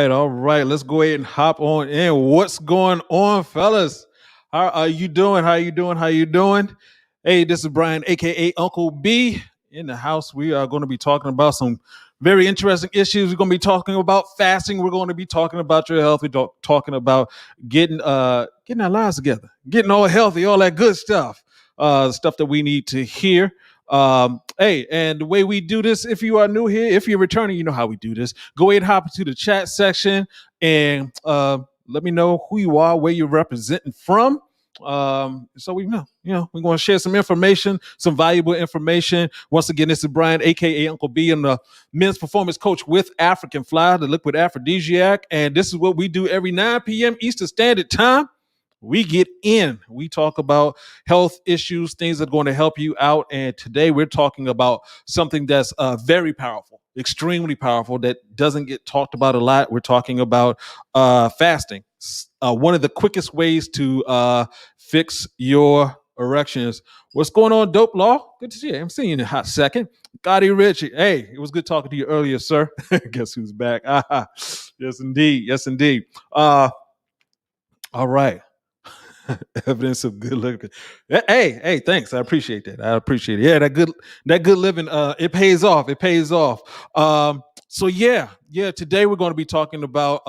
right, all right. Let's go ahead and hop on in. What's going on, fellas? How are you doing? How you doing? How you doing? Hey, this is Brian, aka Uncle B, in the house. We are going to be talking about some very interesting issues. We're going to be talking about fasting. We're going to be talking about your health. We're talking about getting our lives together, getting all healthy, all that good stuff. Stuff that we need to hear. Hey, and the way we do this, if you are new here, if you're returning, you know how we do this. Go ahead and hop into the chat section and let me know who you are, where you're representing from. So we know, we're going to share some information, some valuable information. Once again, this is Brian, aka Uncle B. I'm the men's performance coach with African Fly, the liquid aphrodisiac, and this is what we do every 9 p.m. Eastern Standard Time. We get in, we talk about health issues, things that are going to help you out. And today we're talking about something that's very powerful, extremely powerful, that doesn't get talked about a lot. We're talking about fasting. One of the quickest ways to fix your erections. What's going on, Dope Law? Good to see you. I'm seeing you in a hot second. Gotti Richie. Hey, it was good talking to you earlier, sir. Guess who's back? Yes, indeed. Yes, indeed. All right. Evidence of good living. Hey, thanks. I appreciate that. Yeah, that good living. It pays off. It pays off. So yeah. Today we're going to be talking about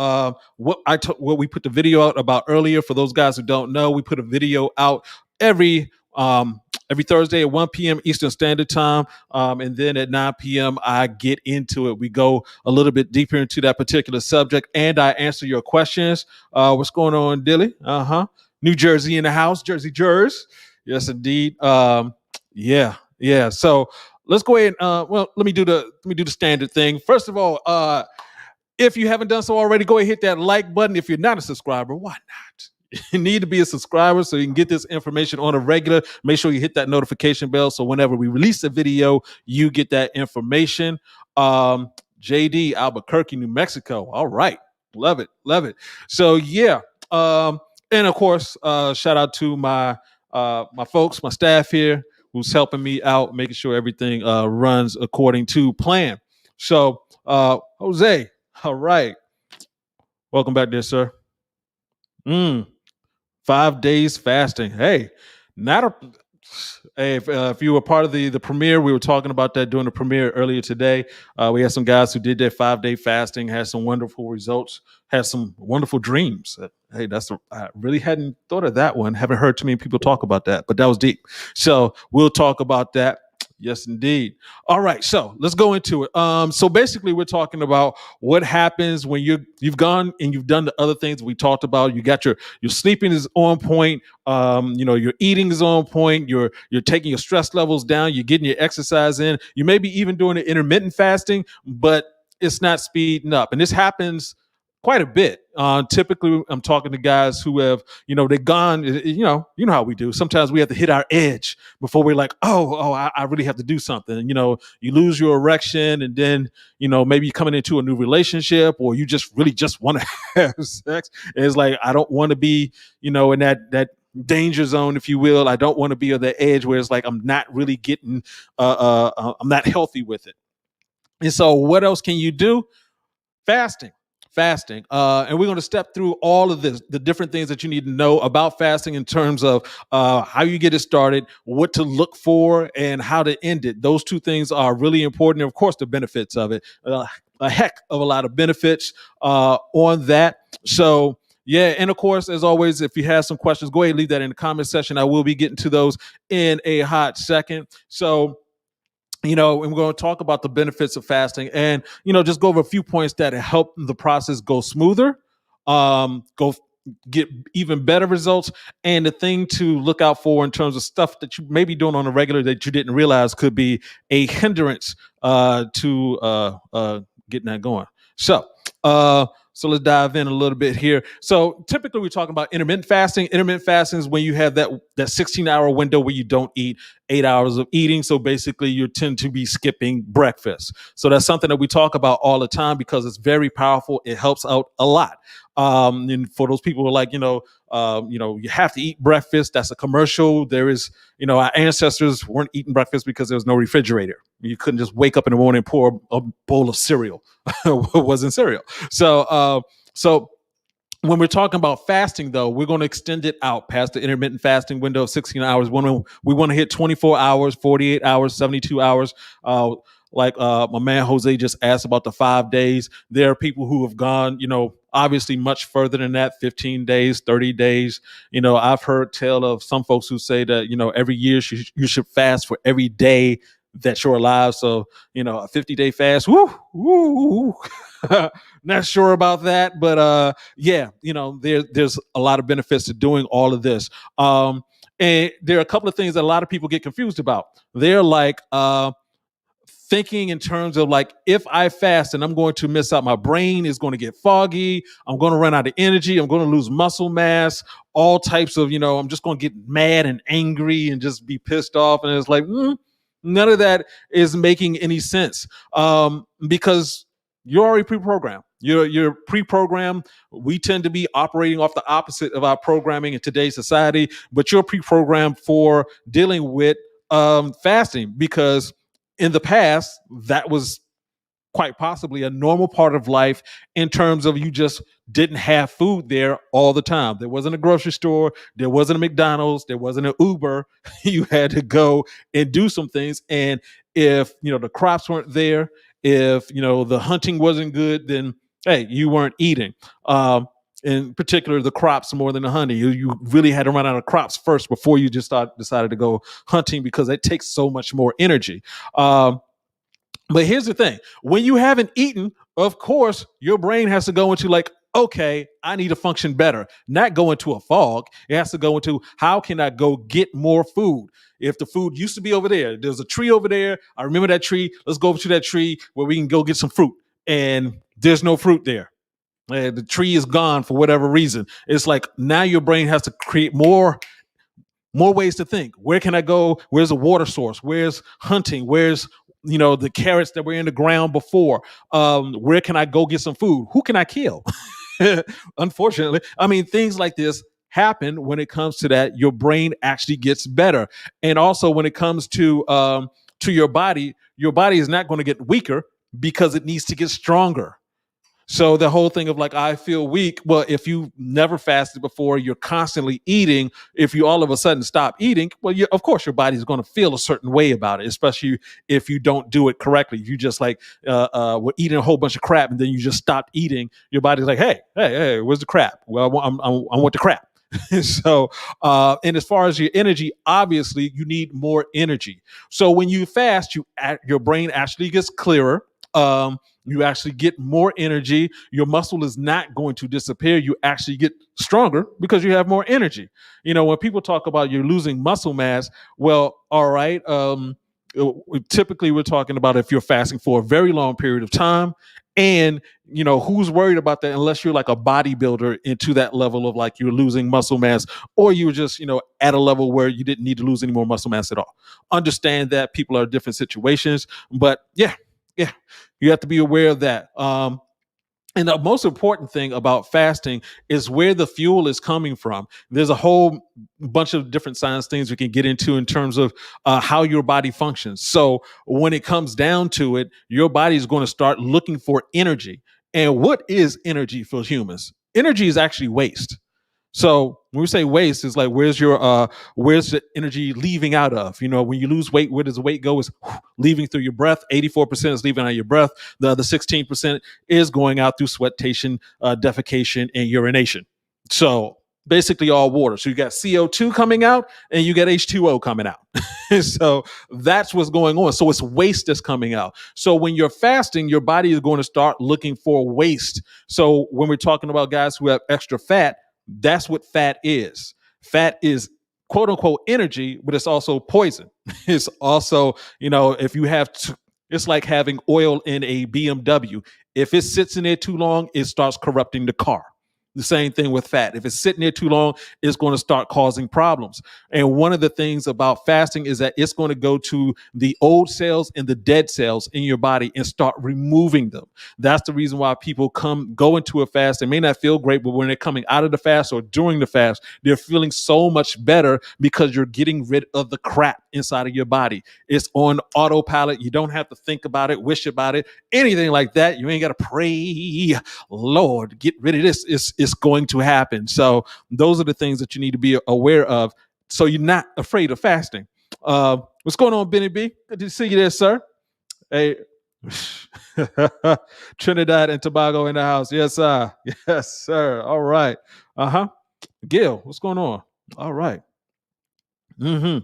what we put the video out about earlier. For those guys who don't know, we put a video out every Thursday at 1 p.m. Eastern Standard Time. And then at 9 p.m. I get into it. We go a little bit deeper into that particular subject and I answer your questions. What's going on, Dilly? New Jersey in the house, Jersey. Yes, indeed. Yeah. So let's go ahead and let me do the standard thing. First of all, if you haven't done so already, go ahead and hit that like button. If you're not a subscriber, why not? You need to be a subscriber so you can get this information on a regular. Make sure you hit that notification bell so whenever we release a video, you get that information. JD, Albuquerque, New Mexico. All right. Love it. So yeah. And of course, shout out to my folks, my staff here, who's helping me out, making sure everything runs according to plan. So, Jose, all right, welcome back there, sir. 5 days fasting. Hey, if you were part of the premiere, we were talking about that during the premiere earlier today. We had some guys who did their 5-day fasting, had some wonderful results, had some wonderful dreams. Hey, I really hadn't thought of that one. Haven't heard too many people talk about that, but that was deep. So we'll talk about that. Yes, indeed. All right, so let's go into it. So basically, we're talking about what happens when you've gone and you've done the other things we talked about. You got your sleeping is on point. Your eating is on point. You're taking your stress levels down. You're getting your exercise in. You may be even doing the intermittent fasting, but it's not speeding up. And this happens quite a bit. Typically, I'm talking to guys who have, they've gone, you know how we do. Sometimes we have to hit our edge before we're like, I really have to do something. You lose your erection and then, maybe you're coming into a new relationship or you just really just want to have sex. And it's like, I don't want to be, in that danger zone, if you will. I don't want to be on the edge where it's like, I'm not really getting, I'm not healthy with it. And so what else can you do? Fasting. And we're going to step through all of this, the different things that you need to know about fasting in terms of how you get it started, what to look for, and how to end it. Those two things are really important. And of course, the benefits of it, a heck of a lot of benefits on that. So yeah, and of course, as always, if you have some questions, go ahead and leave that in the comment section. I will be getting to those in a hot second. So and we're going to talk about the benefits of fasting and, just go over a few points that help the process go smoother, go get even better results. And the thing to look out for in terms of stuff that you may be doing on a regular that you didn't realize could be a hindrance to getting that going. So let's dive in a little bit here. So typically we're talking about intermittent fasting. Intermittent fasting is when you have that 16-hour window where you don't eat, 8 hours of eating. So basically you tend to be skipping breakfast. So that's something that we talk about all the time because it's very powerful. It helps out a lot. And for those people who are like, you have to eat breakfast. That's a commercial. There is, our ancestors weren't eating breakfast because there was no refrigerator. You couldn't just wake up in the morning and pour a bowl of cereal. It wasn't cereal. So when we're talking about fasting, though, we're going to extend it out past the intermittent fasting window of 16 hours. We want to hit 24 hours, 48 hours, 72 hours. My man Jose just asked about the 5 days. There are people who have gone, obviously much further than that, 15 days, 30 days. I've heard tell of some folks who say that, every year you should fast for every day that you're alive. So, a 50-day fast, woo. Not sure about that, but there's a lot of benefits to doing all of this. And there are a couple of things that a lot of people get confused about. They're like thinking in terms of like, if I fast and I'm going to miss out, my brain is going to get foggy, I'm going to run out of energy, I'm going to lose muscle mass, all types of, I'm just going to get mad and angry and just be pissed off. And it's like, none of that is making any sense, because you're already pre-programmed. You're pre-programmed. We tend to be operating off the opposite of our programming in today's society, but you're pre-programmed for dealing with fasting, because in the past, that was quite possibly a normal part of life, in terms of you just didn't have food there all the time. There wasn't a grocery store, there wasn't a McDonald's, there wasn't an Uber. You had to go and do some things. And if, the crops weren't there, if, the hunting wasn't good, then, hey, you weren't eating. In particular, the crops more than the honey. You really had to run out of crops first before you just decided to go hunting, because it takes so much more energy. But here's the thing. When you haven't eaten, of course, your brain has to go into like, okay, I need to function better. Not go into a fog. It has to go into, how can I go get more food? If the food used to be over there's a tree over there. I remember that tree. Let's go over to that tree where we can go get some fruit. And there's no fruit there. The tree is gone for whatever reason. It's like, now your brain has to create more ways to think. Where can I go? Where's a water source? Where's hunting? Where's the carrots that were in the ground before? Where can I go get some food? Who can I kill? Unfortunately, things like this happen when it comes to that. Your brain actually gets better. And also when it comes to your body is not going to get weaker, because it needs to get stronger. So the whole thing of like, I feel weak. Well, if you never fasted before, you're constantly eating. If you all of a sudden stop eating, well, of course, your body's going to feel a certain way about it, especially if you don't do it correctly. If you just like, were eating a whole bunch of crap and then you just stopped eating, your body's like, hey, where's the crap? Well, I want the crap. So, and as far as your energy, obviously you need more energy. So when you fast, your brain actually gets clearer. You actually get more energy. Your muscle is not going to disappear. You actually get stronger because you have more energy. When people talk about you're losing muscle mass, well, all right. Typically we're talking about if you're fasting for a very long period of time, and who's worried about that unless you're like a bodybuilder into that level of like you're losing muscle mass, or you were just at a level where you didn't need to lose any more muscle mass at all. Understand that people are in different situations, but yeah, you have to be aware of that. And the most important thing about fasting is where the fuel is coming from. There's a whole bunch of different science things we can get into in terms of how your body functions. So when it comes down to it, your body is going to start looking for energy. And what is energy for humans? Energy is actually waste. So when we say waste, it's like, where's the energy leaving out of? When you lose weight, where does the weight go? Is leaving through your breath. 84% is leaving out of your breath. The other 16% is going out through sweatation, defecation, and urination. So basically all water. So you got CO2 coming out and you got H2O coming out. So that's what's going on. So it's waste that's coming out. So when you're fasting, your body is going to start looking for waste. So when we're talking about guys who have extra fat, that's what fat is. Fat is quote unquote energy, but it's also poison. It's also, if you have, it's like having oil in a BMW. If it sits in there too long, it starts corrupting the car. The same thing with fat. If it's sitting there too long, it's going to start causing problems. And one of the things about fasting is that it's going to go to the old cells and the dead cells in your body and start removing them. That's the reason why people go into a fast. They may not feel great, but when they're coming out of the fast or during the fast, they're feeling so much better because you're getting rid of the crap inside of your body. It's on autopilot. You don't have to think about it, wish about it, anything like that. You ain't got to pray, Lord, get rid of this. It's going to happen. So those are the things that you need to be aware of, so you're not afraid of fasting. What's going on, Benny B? Good to see you there, sir. Hey, Trinidad and Tobago in the house. Yes, sir. Yes, sir. All right. Gil, what's going on? All right. Mm-hmm.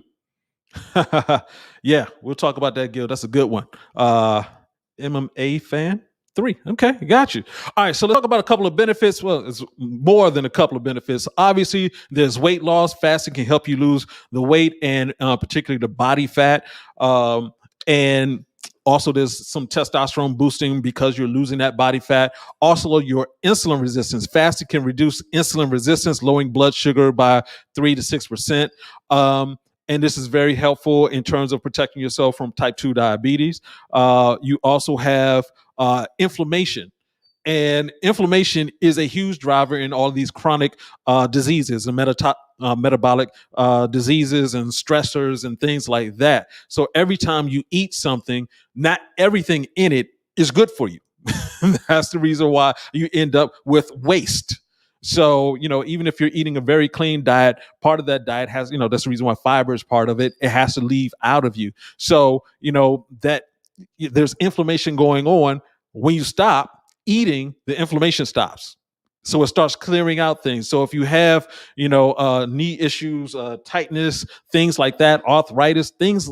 Yeah, we'll talk about that, Gil. That's a good one. MMA fan 3. Okay, got you. All right, so let's talk about a couple of benefits. Well, it's more than a couple of benefits. Obviously, there's weight loss. Fasting can help you lose the weight and particularly the body fat. And also, there's some testosterone boosting because you're losing that body fat. Also, your insulin resistance. Fasting can reduce insulin resistance, lowering blood sugar by 3 to 6%. And this is very helpful in terms of protecting yourself from type 2 diabetes. You also have inflammation. And inflammation is a huge driver in all of these chronic diseases and metabolic diseases and stressors and things like that. So every time you eat something, not everything in it is good for you. That's the reason why you end up with waste. So, even if you're eating a very clean diet, part of that diet has, that's the reason why fiber is part of it. It has to leave out of you. So, that there's inflammation going on. When you stop eating, the inflammation stops. So it starts clearing out things. So if you have, knee issues, tightness, things like that, arthritis, things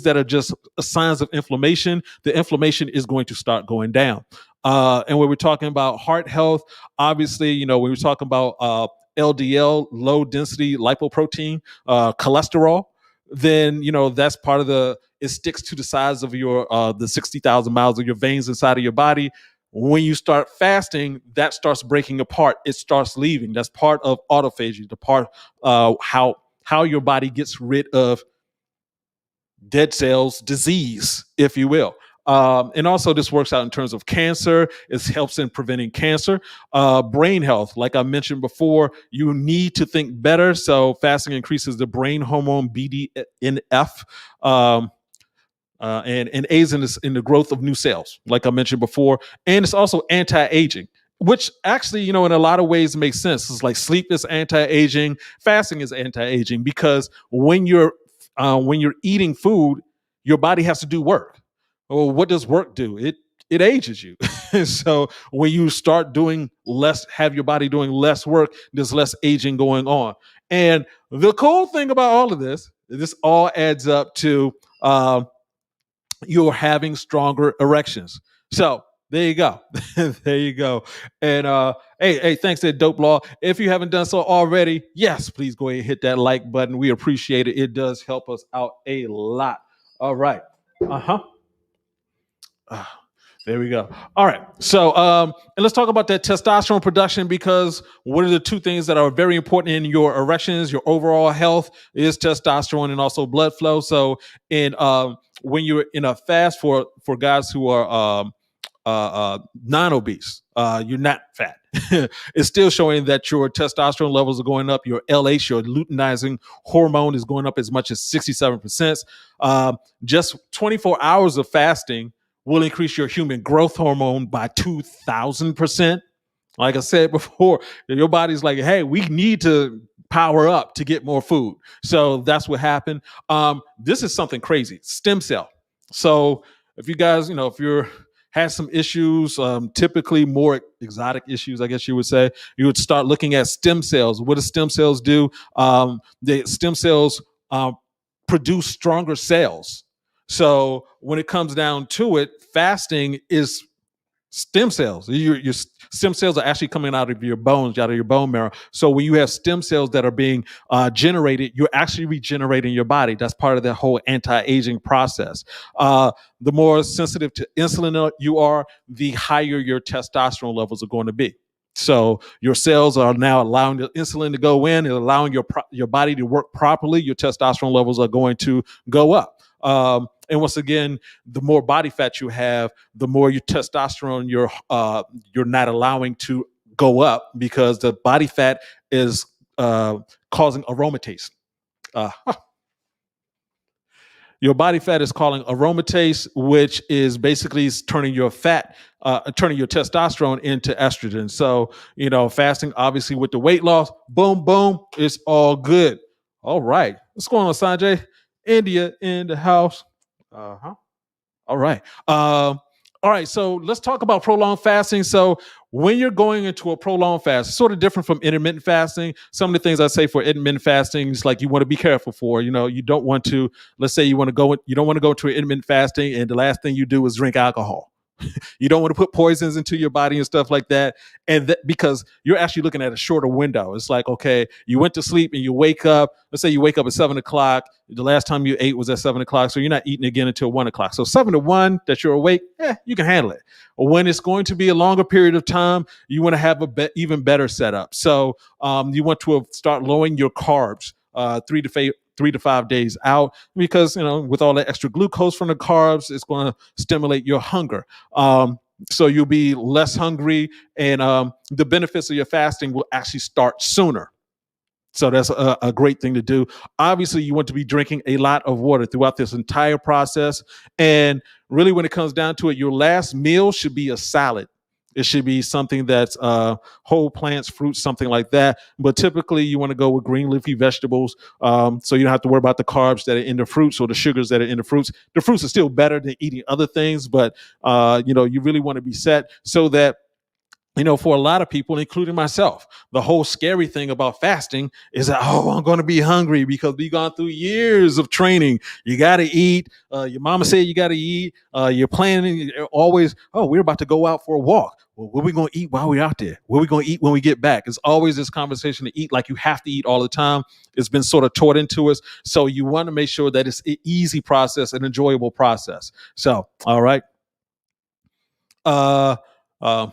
that are just signs of inflammation, the inflammation is going to start going down. And when we're talking about heart health, obviously, when we're talking about LDL, low density lipoprotein, cholesterol, then that's part of it sticks to the size of your the 60,000 miles of your veins inside of your body. When you start fasting, that starts breaking apart. It starts leaving. That's part of autophagy, the part how your body gets rid of dead cells, disease, if you will. And also this works out in terms of cancer. It helps in preventing cancer. Brain health, like I mentioned before, you need to think better. So fasting increases the brain hormone BDNF. And aids in the growth of new cells, like I mentioned before. And it's also anti-aging, which actually, in a lot of ways makes sense. It's like sleep is anti-aging, fasting is anti-aging, because when you're eating food, your body has to do work. Well, what does work do? It ages you. So when you start have your body doing less work, there's less aging going on. And the cool thing about all of this all adds up to you're having stronger erections. So there you go. There you go. And hey, thanks to Dope Law. If you haven't done so already, yes, please go ahead and hit that like button. We appreciate it. It does help us out a lot. All right. There we go. All right. So, and let's talk about that testosterone production, because one of the two things that are very important in your erections, your overall health, is testosterone and also blood flow. So, when you're in a fast for guys who are non-obese, you're not fat. It's still showing that your testosterone levels are going up. Your LH, your luteinizing hormone, is going up as much as 67%. Just 24 hours of fasting will increase your human growth hormone by 2,000%. Like I said before, your body's like, hey, we need to power up to get more food. So that's what happened. This is something crazy. Stem cell. So if you guys, if you're had some issues, typically more exotic issues, I guess you would say, you would start looking at stem cells. What do stem cells do? The stem cells produce stronger cells. So when it comes down to it, fasting is stem cells. Your stem cells are actually coming out of your bones, out of your bone marrow. So when you have stem cells that are being generated, you're actually regenerating your body. That's part of the whole anti-aging process. The more sensitive to insulin you are, the higher your testosterone levels are going to be. So your cells are now allowing the insulin to go in and allowing your body to work properly. Your testosterone levels are going to go up. And once again, the more body fat you have, the more your testosterone you're not allowing to go up, because the body fat is causing aromatase. Uh, Your body fat is calling aromatase, which is basically turning your turning your testosterone into estrogen. So, fasting, obviously, with the weight loss, boom, boom, it's all good. All right. What's going on, Sanjay? India in the house. Uh huh. All right. All right. So let's talk about prolonged fasting. So when you're going into a prolonged fast, it's sort of different from intermittent fasting. Some of the things I say for intermittent fasting is like you want to be careful for. You don't want to. Let's say you don't want to go into an intermittent fasting, and the last thing you do is drink alcohol. You don't want to put poisons into your body and stuff like that. Because you're actually looking at a shorter window. It's like, okay, you went to sleep and you wake up. Let's say you wake up at 7 o'clock. The last time you ate was at 7 o'clock. So you're not eating again until 1 o'clock. So 7 to 1 that you're awake, you can handle it. But when it's going to be a longer period of time, you want to have even better setup. So you want to start lowering your carbs 3 to 5 days out, because with all that extra glucose from the carbs, it's going to stimulate your hunger. So you'll be less hungry, and the benefits of your fasting will actually start sooner. So that's a great thing to do. Obviously, you want to be drinking a lot of water throughout this entire process. And really, when it comes down to it, your last meal should be a salad. It should be something that's whole plants, fruits, something like that. But typically, you want to go with green leafy vegetables, so you don't have to worry about the carbs that are in the fruits or the sugars that are in the fruits. The fruits are still better than eating other things, but you really want to be set so that, for a lot of people, including myself, the whole scary thing about fasting is that, I'm going to be hungry, because we've gone through years of training. You got to eat. Your mama said you got to eat. You're planning. You're always, we're about to go out for a walk. Well, what are we going to eat while we're out there? What are we going to eat when we get back? It's always this conversation to eat like you have to eat all the time. It's been sort of taught into us. So you want to make sure that it's an easy process, an enjoyable process. So, all right. Uh, uh,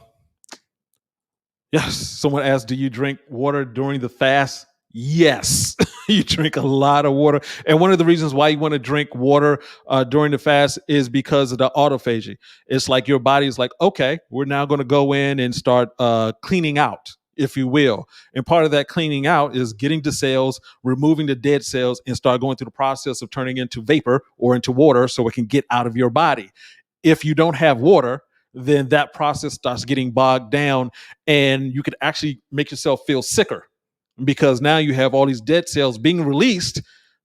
Yes. Someone asked, do you drink water during the fast? Yes. You drink a lot of water. And one of the reasons why you want to drink water during the fast is because of the autophagy. It's like your body is like, okay, we're now going to go in and start cleaning out, if you will. And part of that cleaning out is getting the cells, removing the dead cells, and start going through the process of turning into vapor or into water so it can get out of your body. If you don't have water, then that process starts getting bogged down, and you could actually make yourself feel sicker, because now you have all these dead cells being released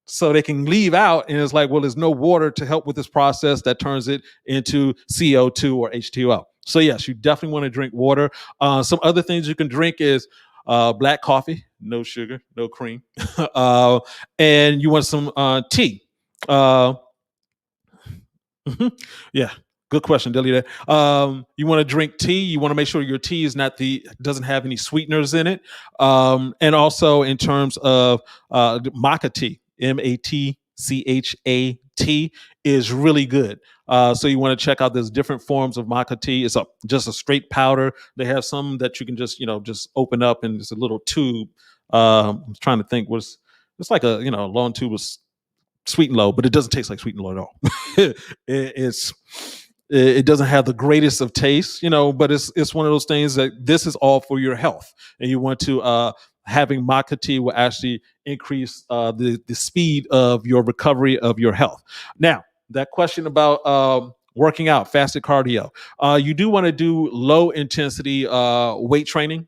so they can leave out. And it's like, well, there's no water to help with this process that turns it into CO2 or H2O. So yes, you definitely want to drink water. Some other things you can drink is black coffee, no sugar, no cream. And you want some tea. Yeah. Good question, Delia. You want to drink tea. You want to make sure your tea is doesn't have any sweeteners in it. And also in terms of maca tea, MATCHA is really good. So you want to check out. There's different forms of maca tea. It's just a straight powder. They have some that you can just open up, and it's a little tube. I'm trying to think. It's like a long tube with sweet and low, but it doesn't taste like sweet and low at all. It doesn't have the greatest of taste, but it's one of those things that this is all for your health, and you want to having maca tea will actually increase the speed of your recovery of your health. Now, that question about working out, fasted cardio, you do want to do low intensity weight training.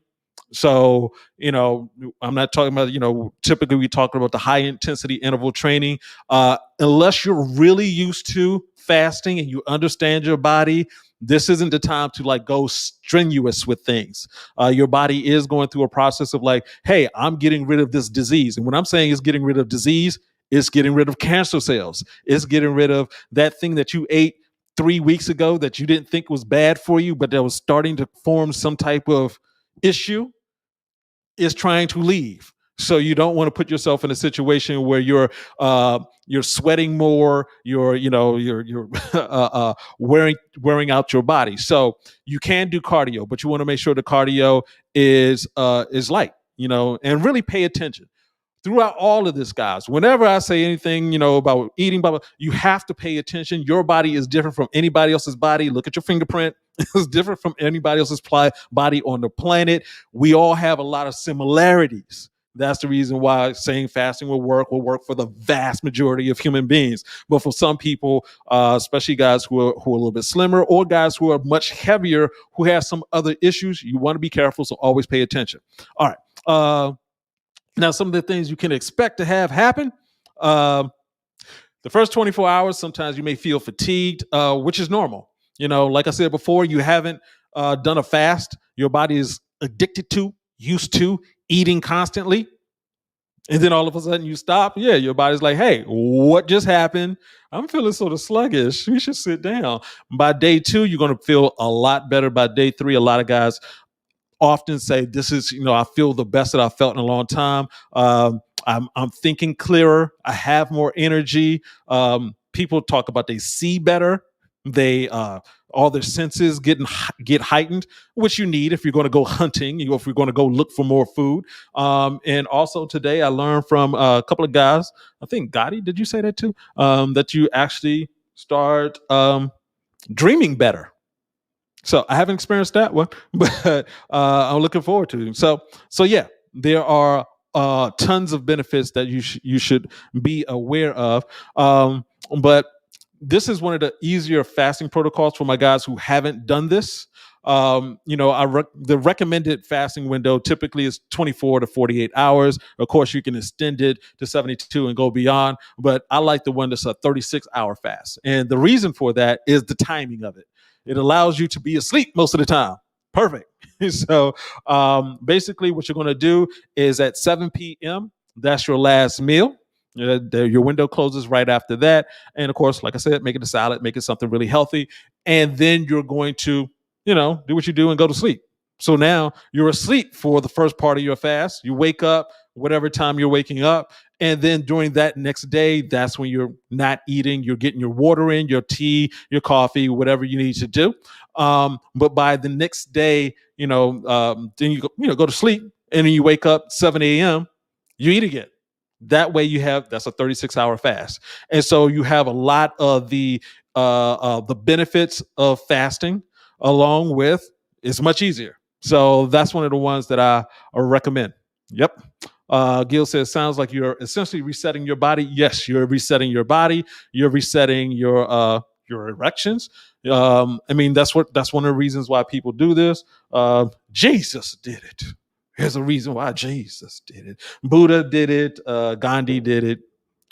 So, I'm not talking about, typically we talk about the high intensity interval training. Unless you're really used to fasting and you understand your body, this isn't the time to like go strenuous with things. Your body is going through a process of like, hey, I'm getting rid of this disease. And when I'm saying is getting rid of disease, it's getting rid of cancer cells. It's getting rid of that thing that you ate 3 weeks ago that you didn't think was bad for you, but that was starting to form some type of issue, is trying to leave. So you don't want to put yourself in a situation where you're sweating more, you're wearing out your body. So you can do cardio, but you want to make sure the cardio is light, and really pay attention throughout all of this, guys. Whenever I say anything, about eating, blah, blah, you have to pay attention. Your body is different from anybody else's body. Look at your fingerprint. It's different from anybody else's body on the planet. We all have a lot of similarities. That's the reason why saying fasting will work for the vast majority of human beings. But for some people, especially guys who are a little bit slimmer, or guys who are much heavier, who have some other issues, you want to be careful. So always pay attention. All right. Now, some of the things you can expect to have happen. The first 24 hours, sometimes you may feel fatigued, which is normal. Like I said before, you haven't done a fast. Your body is addicted to, used to eating constantly. And then all of a sudden you stop. Yeah, your body's like, hey, what just happened? I'm feeling sort of sluggish. We should sit down. By day 2, you're going to feel a lot better. By day 3, a lot of guys often say, this is, I feel the best that I've felt in a long time. I'm thinking clearer. I have more energy. People talk about they see better. They all their senses get heightened, which you need if you're going to go hunting, if you're going to go look for more food. And also today I learned from a couple of guys, I think Gotti, did you say that too? That you actually start dreaming better. So I haven't experienced that one, but I'm looking forward to it. So yeah, there are tons of benefits that you should be aware of. But this is one of the easier fasting protocols for my guys who haven't done this. The recommended fasting window typically is 24 to 48 hours. Of course, you can extend it to 72 and go beyond, but I like the one that's a 36-hour fast. And the reason for that is the timing of it. It allows you to be asleep most of the time. Perfect. So basically what you're going to do is at 7 p.m., that's your last meal. Your window closes right after that. And of course, like I said, make it a salad, make it something really healthy. And then you're going to, do what you do and go to sleep. So now you're asleep for the first part of your fast. You wake up, whatever time you're waking up. And then during that next day, that's when you're not eating. You're getting your water in, your tea, your coffee, whatever you need to do. But by the next day, then you go to sleep, and then you wake up 7 a.m., you eat again. That way that's a 36-hour fast. And so you have a lot of the benefits of fasting, along with it's much easier. So that's one of the ones that I recommend. Yep. Gil says, sounds like you're essentially resetting your body. Yes, you're resetting your body. You're resetting your erections. That's one of the reasons why people do this. Jesus did it. There's a reason why Jesus did it. Buddha did it. Gandhi did it.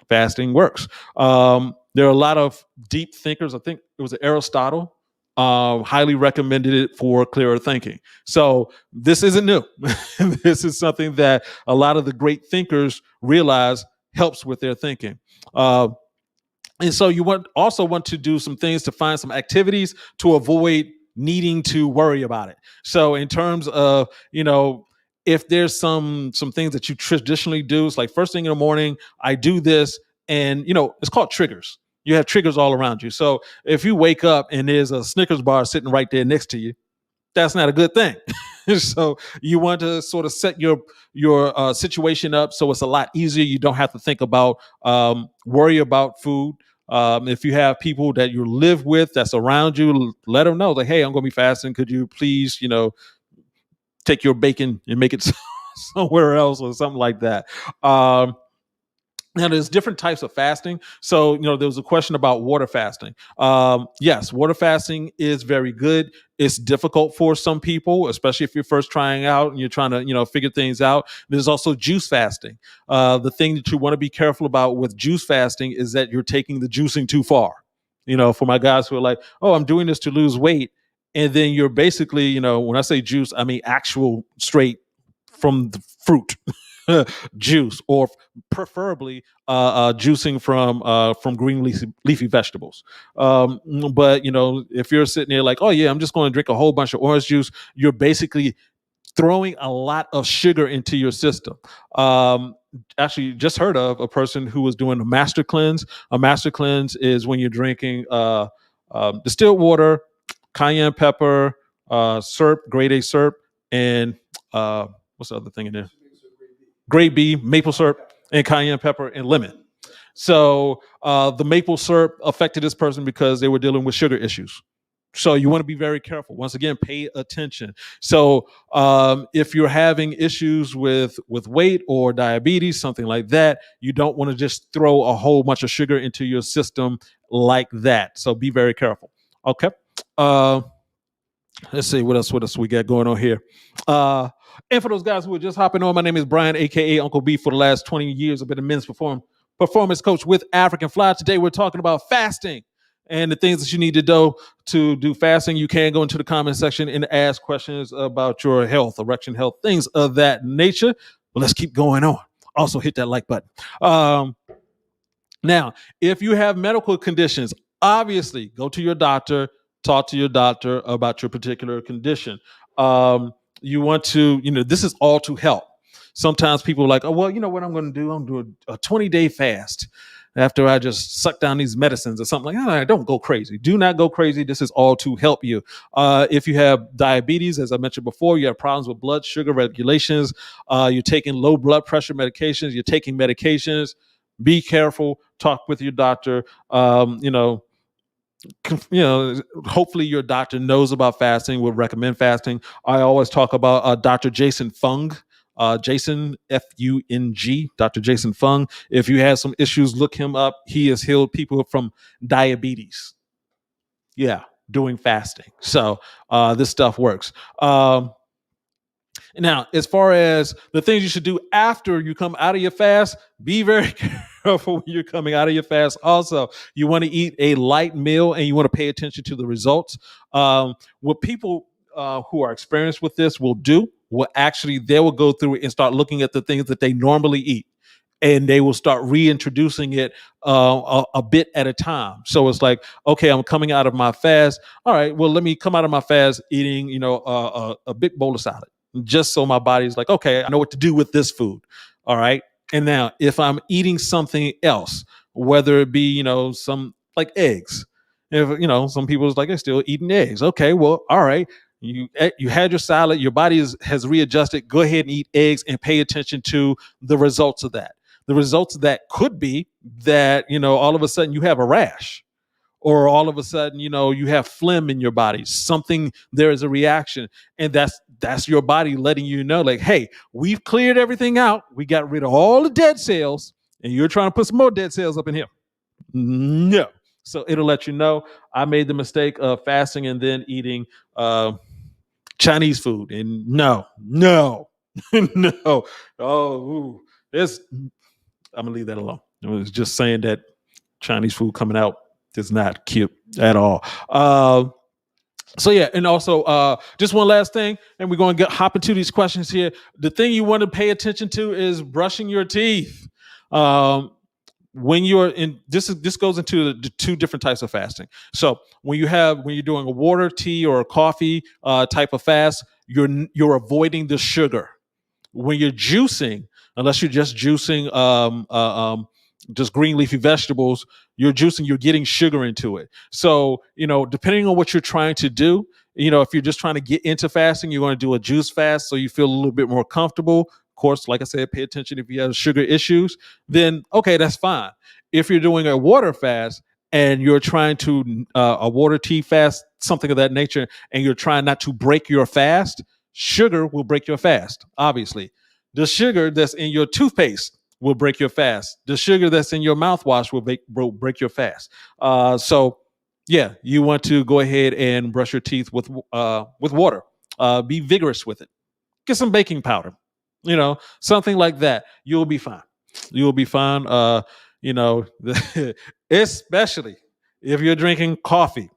Fasting works. There are a lot of deep thinkers. I think it was Aristotle. Highly recommended it for clearer thinking. So this isn't new. This is something that a lot of the great thinkers realize helps with their thinking. And so you also want to do some things to find some activities to avoid needing to worry about it. So in terms of, if there's some things that you traditionally do, it's like first thing in the morning, I do this, and it's called triggers. You have triggers all around you. So if you wake up and there's a Snickers bar sitting right there next to you, that's not a good thing. So you want to sort of set your situation up so it's a lot easier. You don't have to think about worry about food. If you have people that you live with that's around you, let them know like, hey, I'm going to be fasting. Could you please, take your bacon and make it somewhere else or something like that. Now, there's different types of fasting. So, there was a question about water fasting. Yes, water fasting is very good. It's difficult for some people, especially if you're first trying out and you're trying to, figure things out. There's also juice fasting. The thing that you want to be careful about with juice fasting is that you're taking the juicing too far. For my guys who are like, oh, I'm doing this to lose weight. And then you're basically, when I say juice, I mean actual straight from the fruit juice, or preferably juicing from green leafy vegetables. But if you're sitting there like, oh yeah, I'm just going to drink a whole bunch of orange juice, you're basically throwing a lot of sugar into your system. Um, Actually, just heard of a person who was doing a master cleanse. A master cleanse is when you're drinking distilled water, cayenne pepper, syrup, grade A syrup, and what's the other thing in there? Grade B, maple syrup, and cayenne pepper and lemon. So the maple syrup affected this person because they were dealing with sugar issues. So you want to be very careful. Once again, pay attention. So if you're having issues with weight or diabetes, something like that, you don't want to just throw a whole bunch of sugar into your system like that. So be very careful. Okay. Uh, let's see what else we got going on here. And for those guys who are just hopping on, my name is Brian, aka Uncle B. For the last 20 years, I've been a men's performance coach with African Fly. Today we're talking about fasting and the things that you need to do fasting. You can go into the comment section and ask questions about your health, erection health, things of that nature. But let's keep going on. Also hit that like button. Now, if you have medical conditions, obviously go to your doctor, talk to your doctor about your particular condition. You want to, this is all to help. Sometimes people are like, oh, well, you know what I'm going to do? I'm going to do a 20-day fast after I just suck down these medicines or something like that. Don't go crazy. Do not go crazy. This is all to help you. If you have diabetes, as I mentioned before, you have problems with blood sugar regulations, you're taking low blood pressure medications, you're taking medications, be careful, talk with your doctor. Hopefully your doctor knows about fasting, would recommend fasting. I always talk about Dr. Jason Fung, Jason Fung, Dr. Jason Fung. If you have some issues, look him up. He has healed people from diabetes. Yeah, doing fasting. So this stuff works. Now, as far as the things you should do after you come out of your fast, be very careful when you're coming out of your fast. Also, you want to eat a light meal and you want to pay attention to the results. What people who are experienced with this will do, they will go through it and start looking at the things that they normally eat. And they will start reintroducing it a bit at a time. So it's like, okay, I'm coming out of my fast. All right, well, let me come out of my fast eating, a big bowl of salad, just so my body's like, okay, I know what to do with this food. All right. And now if I'm eating something else, whether it be, some like eggs, if, some people's like, they're still eating eggs. Okay, well, all right. You had your salad, your body has readjusted. Go ahead and eat eggs and pay attention to the results of that. The results of that could be that, all of a sudden you have a rash, or all of a sudden, you have phlegm in your body. There is a reaction. And that's your body letting you know, like, hey, we've cleared everything out. We got rid of all the dead cells, and you're trying to put some more dead cells up in here. No. So it'll let you know. I made the mistake of fasting and then eating Chinese food. And no. No. Oh, I'm gonna leave that alone. I was just saying that Chinese food coming out is not cute at all. So yeah, and also just one last thing, and we're going to hop into these questions here. The thing you want to pay attention to is brushing your teeth. When you're in this goes into the two different types of fasting. So when you're doing a water, tea, or a coffee type of fast, you're avoiding the sugar. When you're juicing, unless you're just juicing just green leafy vegetables, you're getting sugar into it. So, depending on what you're trying to do, if you're just trying to get into fasting, you're going to do a juice fast so you feel a little bit more comfortable. Of course, like I said, pay attention if you have sugar issues, then okay, that's fine. If you're doing a water fast and you're trying to a water tea fast, something of that nature, and you're trying not to break your fast, sugar will break your fast, obviously. The sugar that's in your toothpaste will break your fast. The sugar that's in your mouthwash will break your fast. So, yeah, you want to go ahead and brush your teeth with water. Be vigorous with it. Get some baking powder, something like that. You'll be fine. You'll be fine. Especially if you're drinking coffee.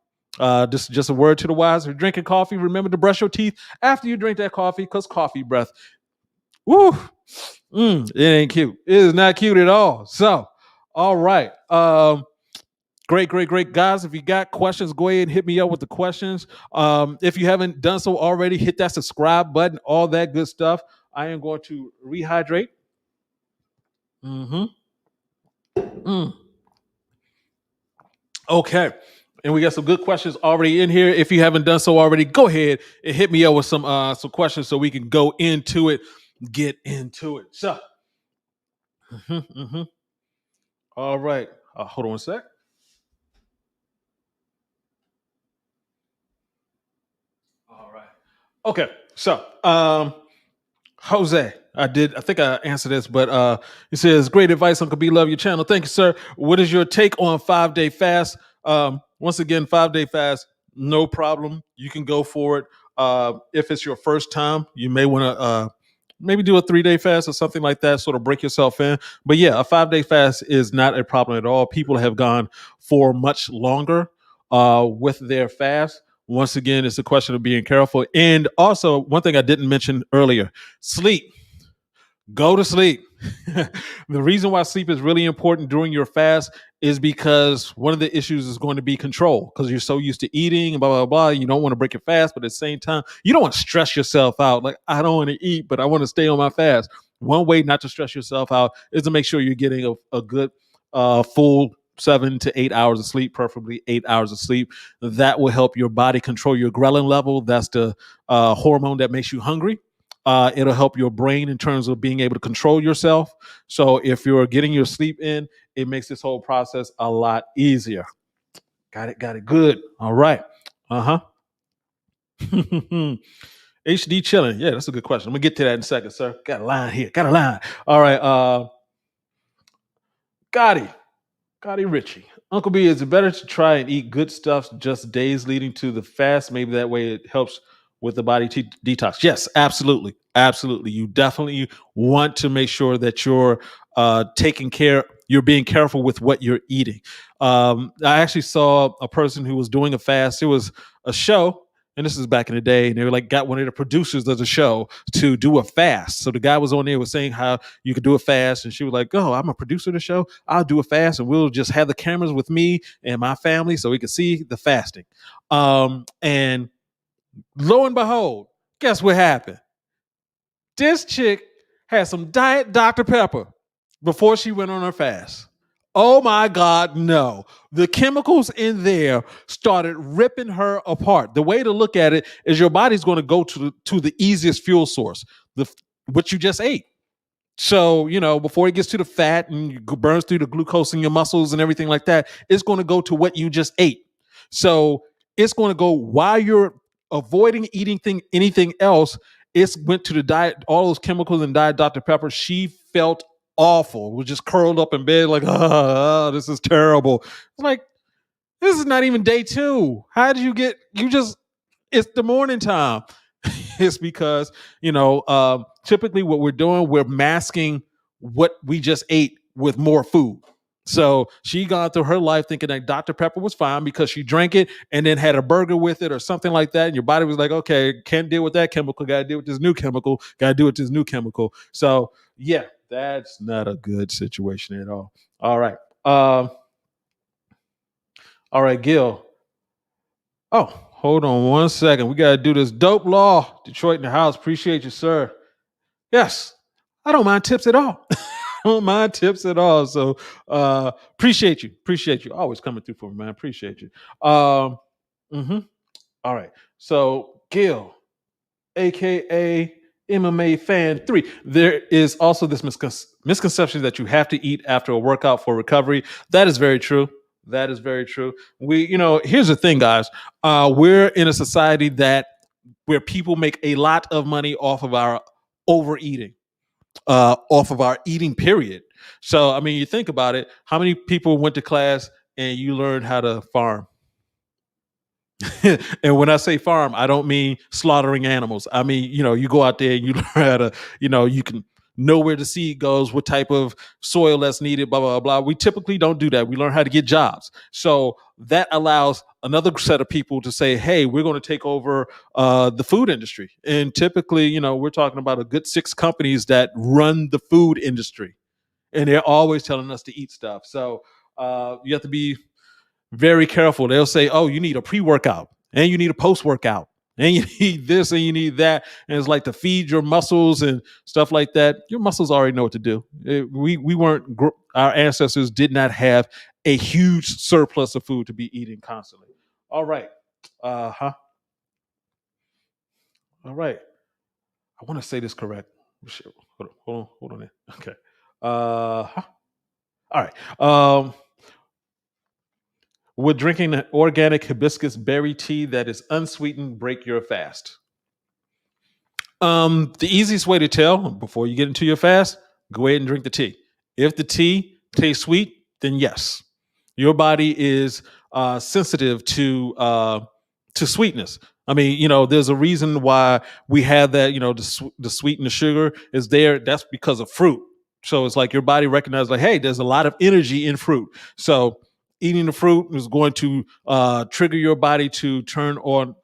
Just a word to the wise. If you're drinking coffee, remember to brush your teeth after you drink that coffee, because coffee breath, woo, it ain't cute. It is not cute at all. So, all right. Great, great, great. Guys, if you got questions, go ahead and hit me up with the questions. If you haven't done so already, hit that subscribe button, all that good stuff. I am going to rehydrate. Mm-hmm. Mm. Okay. And we got some good questions already in here. If you haven't done so already, go ahead and hit me up with some questions so we can go into it, get into it. So, mhm. All right. Hold on a sec. All right. Okay. So, Jose, I think I answered this, but he says, great advice, Uncle B. Love your channel. Thank you, sir. What is your take on 5-day fast? Once again, 5-day fast, no problem. You can go for it. If it's your first time, you may want to maybe do a 3-day fast or something like that, sort of break yourself in. But yeah, a 5-day fast is not a problem at all. People have gone for much longer with their fast. Once again, it's a question of being careful. And also, one thing I didn't mention earlier, sleep. Go to sleep. The reason why sleep is really important during your fast is because one of the issues is going to be control, because you're so used to eating and blah, blah, blah. You don't want to break your fast, but at the same time, you don't want to stress yourself out. Like, I don't want to eat, but I want to stay on my fast. One way not to stress yourself out is to make sure you're getting a good full 7 to 8 hours of sleep, preferably 8 hours of sleep. That will help your body control your ghrelin level. That's the hormone that makes you hungry. It'll help your brain in terms of being able to control yourself. So if you're getting your sleep in, it makes this whole process a lot easier. Got it. Good. All right. Uh huh. HD chilling. Yeah, that's a good question. I'm gonna get to that in a second, sir. Got a line here. Got a line. All right. Gotti. Gotti Richie. Uncle B, is it better to try and eat good stuff just days leading to the fast? Maybe that way it helps with the body detox. Yes, absolutely. Absolutely. You definitely want to make sure that you're taking care, you're being careful with what you're eating. I actually saw a person who was doing a fast. It was a show, and this is back in the day, and they were like, got one of the producers of the show to do a fast. So the guy was on there was saying how you could do a fast, and she was like, oh, I'm a producer of the show, I'll do a fast, and we'll just have the cameras with me and my family so we can see the fasting. And lo and behold, guess what happened? This chick had some Diet Dr. Pepper before she went on her fast. Oh my God, no. The chemicals in there started ripping her apart. The way to look at it is your body's going to go to the easiest fuel source, the what you just ate. So, before it gets to the fat and burns through the glucose in your muscles and everything like that, it's going to go to what you just ate. So it's going to go while you're avoiding eating anything else. It went to the diet, all those chemicals in Diet Dr. Pepper. She felt awful, was just curled up in bed like, oh, this is terrible. It's like, this is not even day 2. How did it's the morning time. It's because typically what we're doing, we're masking what we just ate with more food. So she gone through her life thinking that Dr. Pepper was fine because she drank it and then had a burger with it or something like that, and your body was like, okay, can't deal with that chemical, gotta deal with this new chemical, gotta do with this new chemical. So yeah, that's not a good situation at all. All right. All right, Gil. Oh, hold on one second. We got to do this. Dope Law, Detroit in the house. Appreciate you, sir. Yes, I don't mind tips at all. I don't mind tips at all. So appreciate you. Appreciate you. Always coming through for me, man. Appreciate you. Mhm. All right. So Gil, aka MMA Fan 3. There is also this misconception that you have to eat after a workout for recovery. That is very true. That is very true. Here's the thing, guys. We're in a society where people make a lot of money off of our overeating, off of our eating period. So, I mean, you think about it. How many people went to class and you learned how to farm? And when I say farm, I don't mean slaughtering animals. I mean, you go out there and you learn how to, you can know where the seed goes, what type of soil that's needed, blah, blah, blah. We typically don't do that. We learn how to get jobs. So that allows another set of people to say, hey, we're going to take over the food industry. And typically, we're talking about a good 6 companies that run the food industry. And they're always telling us to eat stuff. So you have to be very careful. They'll say, oh, you need a pre-workout and you need a post-workout and you need this and you need that. And it's like to feed your muscles and stuff like that. Your muscles already know what to do. We weren't, our ancestors did not have a huge surplus of food to be eating constantly. All right. All right. I want to say this correct. Hold on. Okay. All right. Would drinking an organic hibiscus berry tea that is unsweetened break your fast? The easiest way to tell before you get into your fast, go ahead and drink the tea. If the tea tastes sweet, then yes, your body is sensitive to sweetness. I mean, there's a reason why we have that. The sweet and the sugar is there. That's because of fruit. So it's like your body recognizes, like, hey, there's a lot of energy in fruit. So eating the fruit is going to trigger your body to turn on.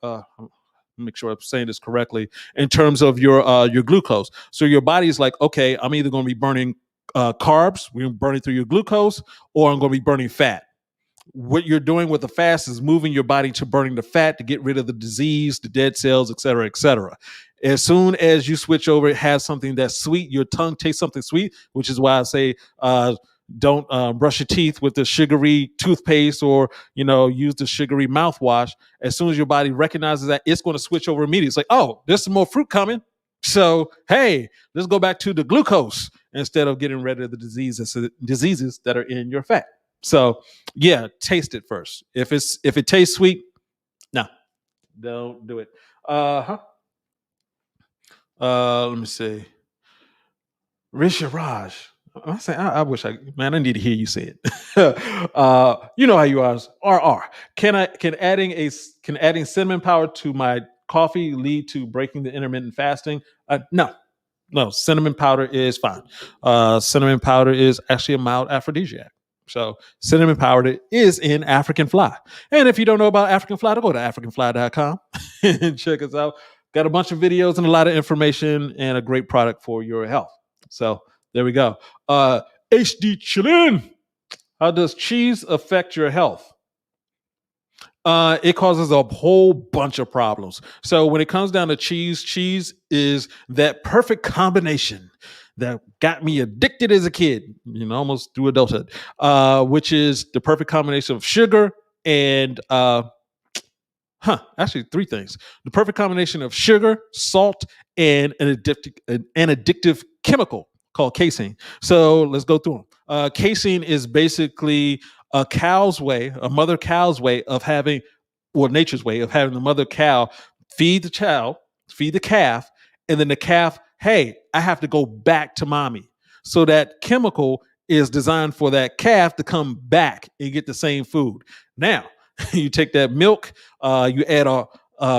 Make sure I'm saying this correctly in terms of your glucose. So your body is like, okay, I'm either going to be burning carbs, we're burning through your glucose, or I'm going to be burning fat. What you're doing with the fast is moving your body to burning the fat to get rid of the disease, the dead cells, et cetera, et cetera. As soon as you switch over, it has something that's sweet. Your tongue tastes something sweet, which is why I say don't brush your teeth with the sugary toothpaste or use the sugary mouthwash. As soon as your body recognizes that, it's going to switch over immediately. It's like, oh, there's some more fruit coming. So, hey, let's go back to the glucose instead of getting rid of the diseases that are in your fat. So, yeah, taste it first. If it tastes sweet, no, don't do it. Let me see. Risharaj. I wish I need to hear you say it. You know how you are. RR. Can adding cinnamon powder to my coffee lead to breaking the intermittent fasting? No. Cinnamon powder is fine. Cinnamon powder is actually a mild aphrodisiac. So cinnamon powder is in African Fly. And if you don't know about African Fly, go to africanfly.com and check us out. Got a bunch of videos and a lot of information and a great product for your health. So there we go. HD Chillin. How does cheese affect your health? It causes a whole bunch of problems. So when it comes down to cheese is that perfect combination that got me addicted as a kid, almost through adulthood, which is the perfect combination of sugar and actually three things. The perfect combination of sugar, salt, and an addictive chemical called casein. So let's go through them. Casein is basically a mother cow's way of having, or nature's way of having the mother cow feed the calf, and then the calf, hey, I have to go back to mommy. So that chemical is designed for that calf to come back and get the same food. Now, you take that milk, you add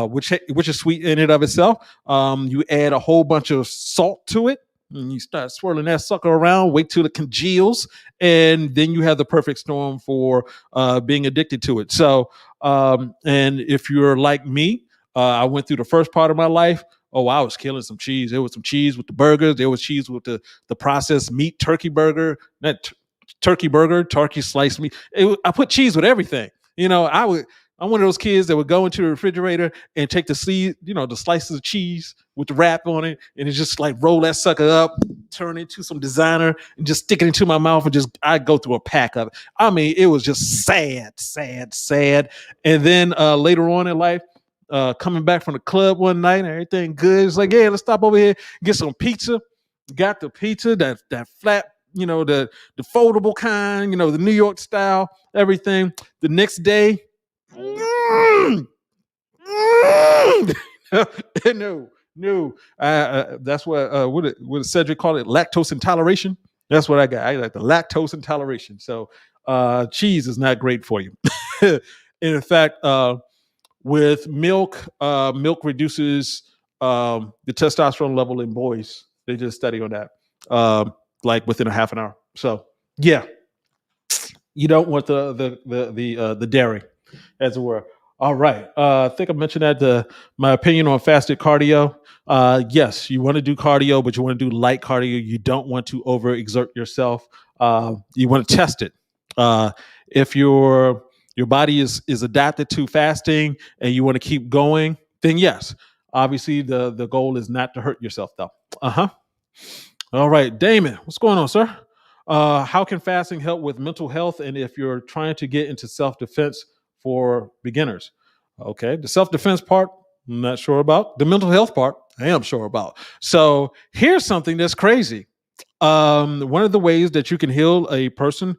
which is sweet in and of itself. You add a whole bunch of salt to it, and you start swirling that sucker around, wait till it congeals, and then you have the perfect storm for being addicted to it. So, and if you're like me, I went through the first part of my life. Oh, I was killing some cheese. There was some cheese with the burgers. There was cheese with the processed meat turkey burger, turkey sliced meat. I put cheese with everything. I'm one of those kids that would go into the refrigerator and take the slices of cheese with the wrap on it, and it's just like roll that sucker up, turn it into some designer, and just stick it into my mouth, and I go through a pack of it. I mean, it was just sad. And then later on in life, coming back from the club one night and everything good, it's like, yeah, let's stop over here, get some pizza. Got the pizza, that flat, the foldable kind, the New York style, everything. The next day, no. That's what Cedric called it, lactose intoleration. That's what I got. I got the lactose intoleration. So cheese is not great for you. In fact, with milk reduces the testosterone level in boys. They did a study on that, like within a half an hour. So yeah, you don't want the dairy, as it were. All right. I think I mentioned that my opinion on fasted cardio. Yes, you want to do cardio, but you want to do light cardio. You don't want to overexert yourself. You want to test it. If you're your body is adapted to fasting and you want to keep going, then yes, obviously the goal is not to hurt yourself though. Uh-huh. All right, Damon, what's going on, sir? How can fasting help with mental health and if you're trying to get into self-defense for beginners? Okay, the self-defense part, I'm not sure about. The mental health part, I am sure about. So here's something that's crazy. One of the ways that you can heal a person,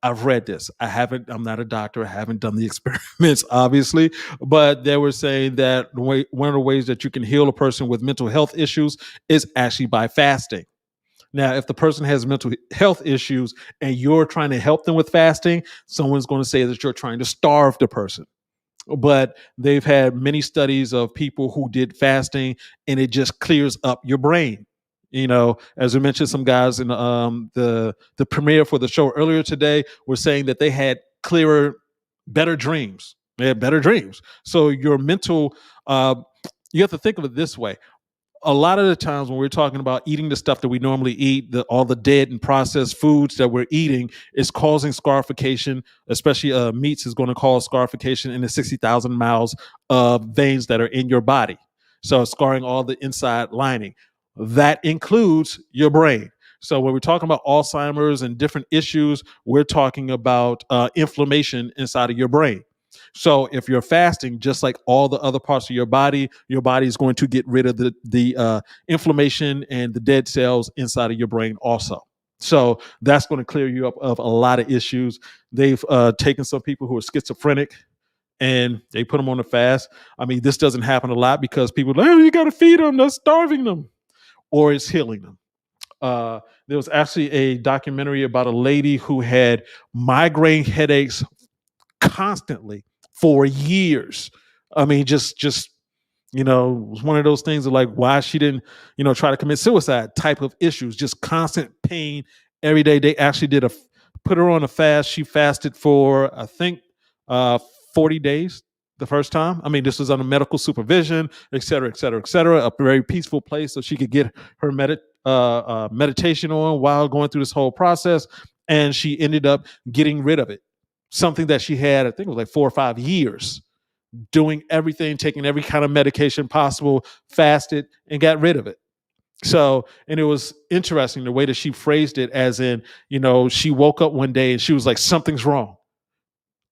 I've read this. I'm not a doctor. I haven't done the experiments, obviously, but they were saying that one of the ways that you can heal a person with mental health issues is actually by fasting. Now, if the person has mental health issues and you're trying to help them with fasting, someone's going to say that you're trying to starve the person. But they've had many studies of people who did fasting and it just clears up your brain. As we mentioned, some guys in the premiere for the show earlier today were saying that they had clearer, better dreams. They had better dreams. So your mental, you have to think of it this way. A lot of the times when we're talking about eating the stuff that we normally eat, all the dead and processed foods that we're eating is causing scarification, especially meats is going to cause scarification in the 60,000 miles of veins that are in your body. So scarring all the inside lining. That includes your brain. So when we're talking about Alzheimer's and different issues, we're talking about inflammation inside of your brain. So if you're fasting, just like all the other parts of your body is going to get rid of the inflammation and the dead cells inside of your brain also. So that's going to clear you up of a lot of issues. They've taken some people who are schizophrenic and they put them on a fast. I mean, this doesn't happen a lot because people are like, oh, you got to feed them, that's starving them, or it's healing them. There was actually a documentary about a lady who had migraine headaches constantly for years. I mean, just it was one of those things of like why she didn't, try to commit suicide type of issues, just constant pain every day. They actually put her on a fast. She fasted for I think 40 days the first time. I mean, this was under medical supervision, et cetera, et cetera, et cetera. A very peaceful place so she could get her meditation on while going through this whole process. And she ended up getting rid of it. Something that she had, I think it was like 4 or 5 years, doing everything, taking every kind of medication possible, fasted, and got rid of it. So, and it was interesting the way that she phrased it, as in, she woke up one day and she was like, something's wrong.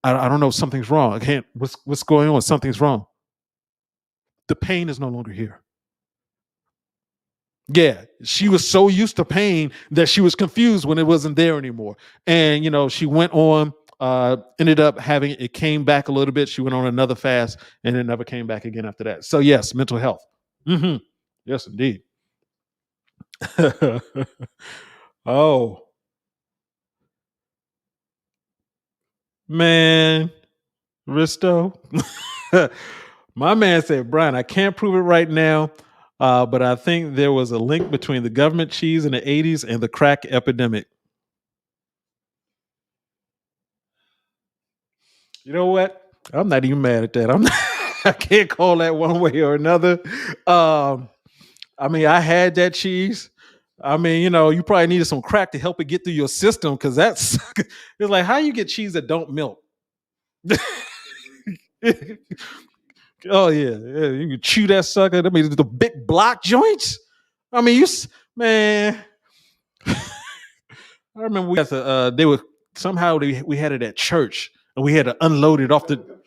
I don't know, something's wrong. I can't, what's going on? Something's wrong. The pain is no longer here. Yeah, she was so used to pain that she was confused when it wasn't there anymore. And, she went on, ended up having it came back a little bit. She went on another fast and it never came back again after that. So, yes, mental health. Mm-hmm. Yes, indeed. Oh, man, Risto. My man said, Brian, I can't prove it right now, but I think there was a link between the government cheese in the 80s and the crack epidemic. You know what? I'm not even mad at that. I can't call that one way or another. I mean, I had that cheese. I mean, you probably needed some crack to help it get through your system because that's it's like how you get cheese that don't melt. Oh yeah, you can chew that sucker. I mean, the big block joints. I mean, man. I remember we had to. They were somehow we had it at church and we had to unload it off the.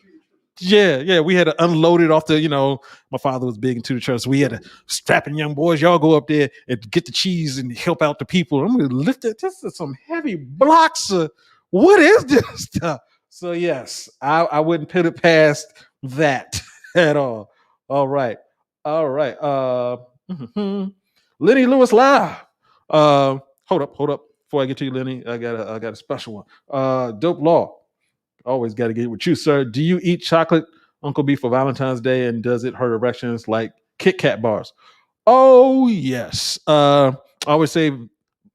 Yeah, we had to unload it off the. My father was big into the church, so we had to strapping young boys. Y'all go up there and get the cheese and help out the people. I'm gonna lift it. This is some heavy blocks. What is this stuff? So yes, I wouldn't put it past that at all. All right. Lenny Lewis live. Hold up. Before I get to you, Lenny, I got a special one. Dope Law. Always got to get with you, sir. Do you eat chocolate, Uncle B, for Valentine's Day, and does it hurt erections like Kit Kat bars? Oh yes. I always say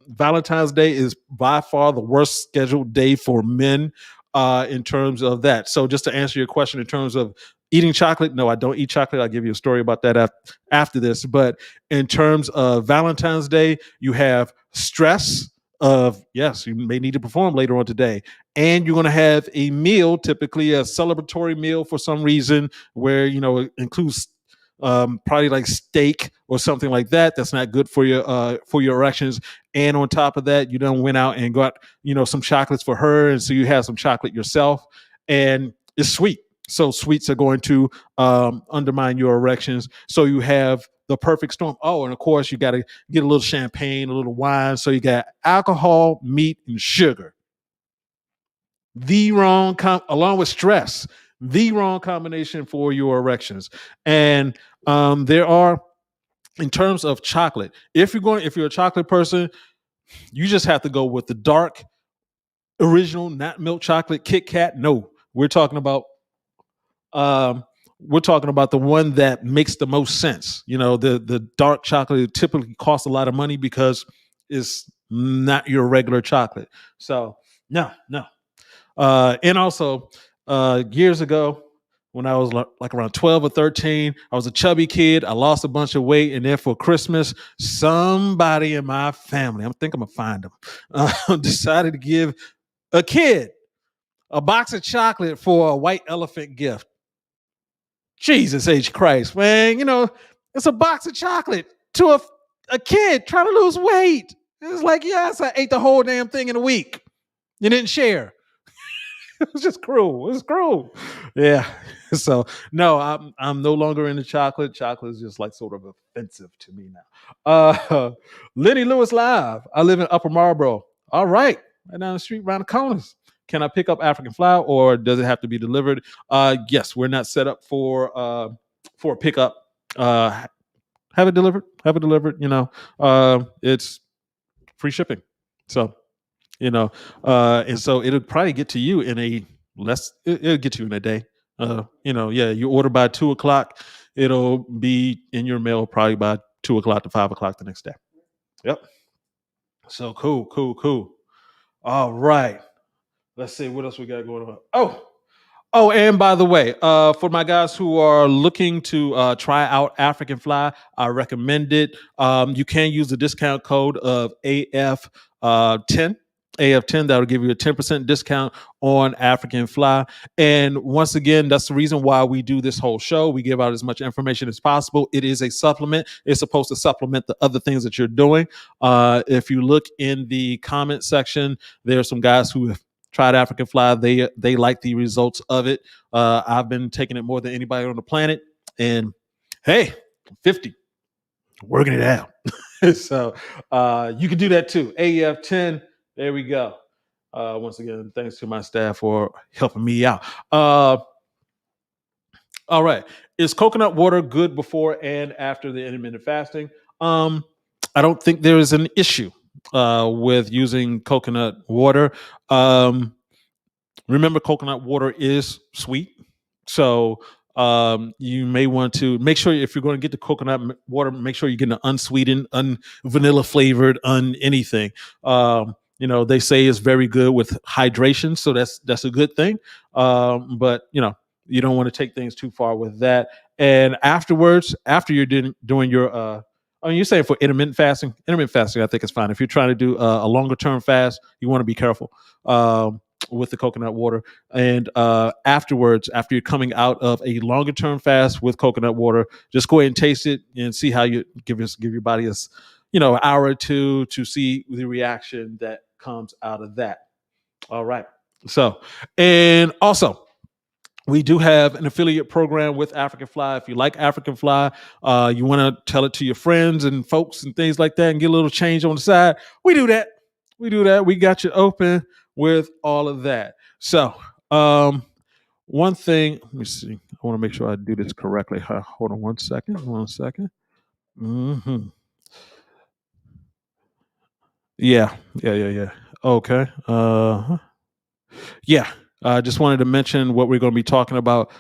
Valentine's Day is by far the worst scheduled day for men in terms of that. So just to answer your question in terms of eating chocolate, no, I don't eat chocolate. I'll give you a story about that after this. But in terms of Valentine's Day, you have stress of, yes, you may need to perform later on today. And you're going to have a meal, typically a celebratory meal for some reason, where, it includes probably like steak or something like that. That's not good for your erections. And on top of that, you done went out and got, some chocolates for her. And so you have some chocolate yourself, and it's sweet. So sweets are going to undermine your erections. So you have the perfect storm. Oh, and of course, you got to get a little champagne, a little wine. So you got alcohol, meat, and sugar. Along with stress, the wrong combination for your erections. And there are, in terms of chocolate, if you're a chocolate person, you just have to go with the dark, original, not milk chocolate Kit Kat. No, um, we're talking about the one that makes the most sense. The dark chocolate typically costs a lot of money because it's not your regular chocolate. So no. And also, years ago, when I was like around 12 or 13, I was a chubby kid. I lost a bunch of weight. And then for Christmas, somebody in my family, I think I'm going to find them, decided to give a kid a box of chocolate for a white elephant gift. Jesus H. Christ, man. It's a box of chocolate to a kid trying to lose weight. It's like, yes, I ate the whole damn thing in a week. You didn't share. It was just cruel. It was cruel. Yeah. So no, I'm no longer into chocolate. Chocolate is just like sort of offensive to me now. Lenny Lewis Live. I live in Upper Marlboro. All right. Right down the street, around the corners. Can I pick up African flower, or does it have to be delivered? Yes, we're not set up for a pickup. Have it delivered. Have it delivered. It's free shipping. So and so it'll probably get to you it'll get to you in a day. You order by 2:00, it'll be in your mail probably by 2:00 to 5:00 the next day. Yep. So cool. All right. Let's see what else we got going on. Oh, and by the way, for my guys who are looking to try out African Fly, I recommend it. You can use the discount code of AF10. AF10, that'll give you a 10% discount on African Fly. And once again, that's the reason why we do this whole show. We give out as much information as possible. It is a supplement. It's supposed to supplement the other things that you're doing. If you look in the comment section, there are some guys who have tried African Fly. They like the results of it. I've been taking it more than anybody on the planet. And hey, I'm 50, working it out. So you can do that too. AF10. There we go. Once again, thanks to my staff for helping me out. All right. Is coconut water good before and after the intermittent fasting? I don't think there is an issue with using coconut water. Remember, coconut water is sweet. So you may want to make sure, if you're going to get the coconut water, make sure you're getting an unsweetened, vanilla flavored, anything. They say it's very good with hydration, so that's a good thing. But you don't want to take things too far with that. And afterwards, after you're doing your you're saying for intermittent fasting, I think it's fine. If you're trying to do a longer term fast, you want to be careful with the coconut water. And afterwards, after you're coming out of a longer term fast with coconut water, just go ahead and taste it and see how you give your body an hour or two to see the reaction that comes out of that. All right. So, and also, we do have an affiliate program with African Fly. If you like African Fly, you want to tell it to your friends and folks and things like that and get a little change on the side, we do that. We got you open with all of that. So, one thing, let me see. I want to make sure I do this correctly. Hold on one second. Mm-hmm. Yeah. Okay. Yeah. I just wanted to mention what we're going to be talking about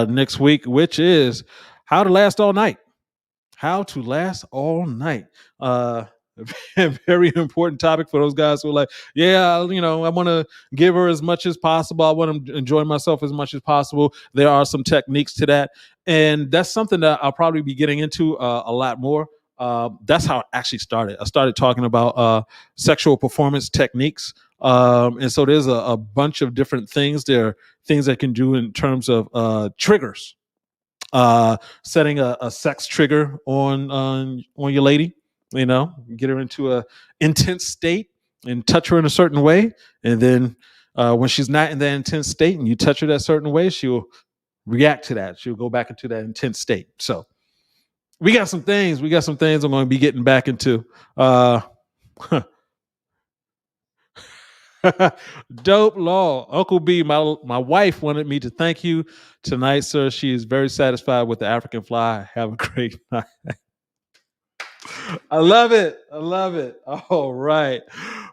next week, which is how to last all night. How to last all night. A very important topic for those guys who are like, yeah, I want to give her as much as possible. I want to enjoy myself as much as possible. There are some techniques to that. And that's something that I'll probably be getting into a lot more. That's how it actually started. I started talking about sexual performance techniques. And so there's a bunch of different things. There are things that can do in terms of triggers, setting a sex trigger on your lady. Get her into a intense state and touch her in a certain way, and then when she's not in that intense state and you touch her that certain way, she'll react to that. She'll go back into that intense state. So we got some things. I'm going to be getting back into. Dope law. Uncle B, my wife wanted me to thank you tonight, sir. She is very satisfied with the African fly. Have a great night. I love it. All right.